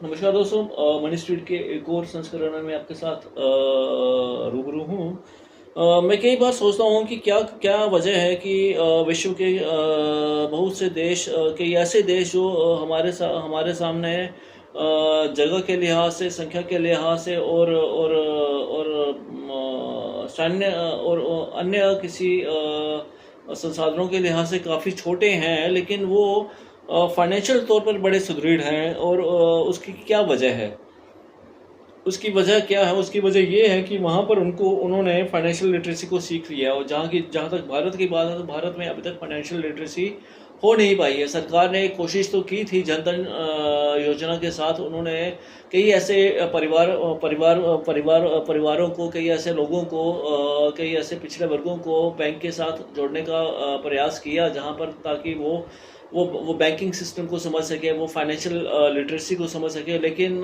नमस्कार दोस्तों, money street के एक और संस्करण में आपके साथ रूबरू हूँ। मैं कई बार सोचता हूँ कि क्या क्या वजह है कि विश्व के बहुत से देश, कई ऐसे देश जो हमारे सामने जगह के लिहाज से, संख्या के लिहाज से और सैन्य और अन्य किसी संसाधनों के लिहाज से काफ़ी छोटे हैं, लेकिन वो फाइनेंशियल तौर पर बड़े सुदृढ़ हैं। और उसकी क्या वजह है? उसकी वजह क्या है? उसकी वजह ये है कि वहाँ पर उन्होंने फाइनेंशियल लिटरेसी को सीख लिया। और जहाँ तक भारत की बात है, तो भारत में अभी तक फाइनेंशियल लिटरेसी हो नहीं पाई है। सरकार ने कोशिश तो की थी जन धन योजना के साथ। उन्होंने कई ऐसे परिवारों को, कई ऐसे लोगों को, कई ऐसे पिछड़े वर्गों को बैंक के साथ जोड़ने का प्रयास किया, जहाँ पर ताकि वो बैंकिंग सिस्टम को समझ सके, वो फाइनेंशियल लिटरेसी को समझ सके। लेकिन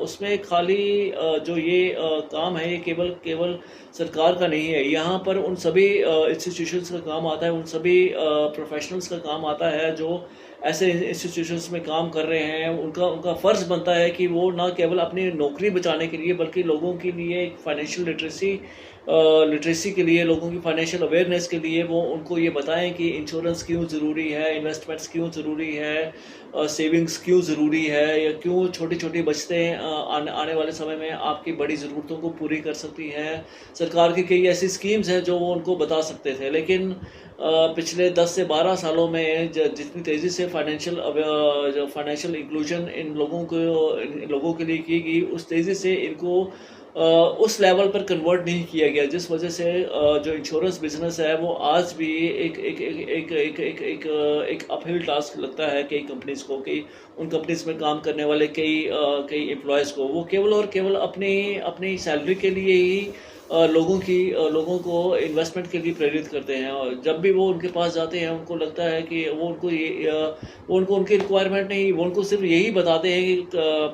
उसमें खाली जो ये काम है, ये केवल केवल सरकार का नहीं है। यहाँ पर उन सभी इंस्टीट्यूशंस का काम आता है, उन सभी प्रोफेशनल्स का काम आता है जो ऐसे इंस्टीट्यूशंस में काम कर रहे हैं। उनका उनका फ़र्ज़ बनता है कि वो ना केवल अपनी नौकरी बचाने के लिए, बल्कि लोगों के लिए एक फाइनेंशियल लिटरेसी के लिए, लोगों की फाइनेंशियल अवेयरनेस के लिए वो उनको ये बताएं कि इंश्योरेंस क्यों ज़रूरी है, इन्वेस्टमेंट्स क्यों ज़रूरी है, सेविंग्स क्यों ज़रूरी है, या क्यों छोटी छोटी बचतें आने वाले समय में आपकी बड़ी ज़रूरतों को पूरी कर सकती हैं। सरकार की कई ऐसी स्कीम्स हैं जो वो उनको बता सकते थे। लेकिन पिछले 10 से 12 सालों में जितनी तेज़ी से फाइनेंशियल इंक्लूजन इन लोगों के लिए की गई, उस तेज़ी से इनको उस लेवल पर कन्वर्ट नहीं किया गया, जिस वजह से जो इंश्योरेंस बिजनेस है वो आज भी एक अपहिल टास्क लगता है कई कंपनीज को। कई उन कंपनीज में काम करने वाले कई एम्प्लॉयज़ को, वो केवल और केवल अपनी अपनी सैलरी के लिए ही लोगों को इन्वेस्टमेंट के लिए प्रेरित करते हैं। और जब भी वो उनके पास जाते हैं, उनको लगता है कि वो उनको उनकी रिक्वायरमेंट नहीं, वो उनको सिर्फ यही बताते हैं कि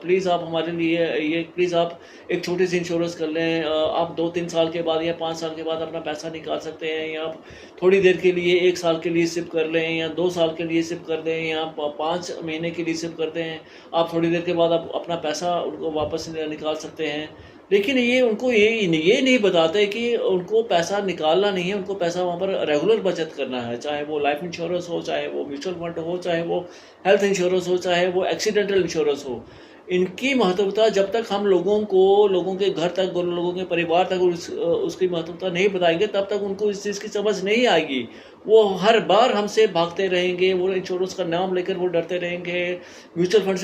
प्लीज़ आप हमारे लिए प्लीज़ आप एक छोटी सी इंश्योरेंस कर लें। आप 2-3 साल के बाद या 5 साल के बाद अपना पैसा निकाल सकते हैं, या आप थोड़ी देर के लिए 1 साल के लिए सिप कर लें, या 2 साल के लिए सिप कर दें, या 5 महीने के लिए सिप कर दें। आप थोड़ी देर के बाद आप अपना पैसा उनको वापस निकाल सकते हैं। लेकिन ये उनको ये नहीं बताते कि उनको पैसा निकालना नहीं है, उनको पैसा वहाँ पर रेगुलर बचत करना है। चाहे वो लाइफ इंश्योरेंस हो, चाहे वो म्यूचुअल फंड हो, चाहे वो हेल्थ इंश्योरेंस हो, चाहे वो एक्सीडेंटल इंश्योरेंस हो। इनकी महत्वता जब तक हम लोगों के घर तक, लोगों के परिवार तक उसकी महत्वता नहीं बताएंगे, तब तक उनको इस चीज़ की समझ नहीं आएगी। वो हर बार हमसे भागते रहेंगे, वो इंश्योरेंस का नाम लेकर वो डरते रहेंगे। म्यूचुअल फंड से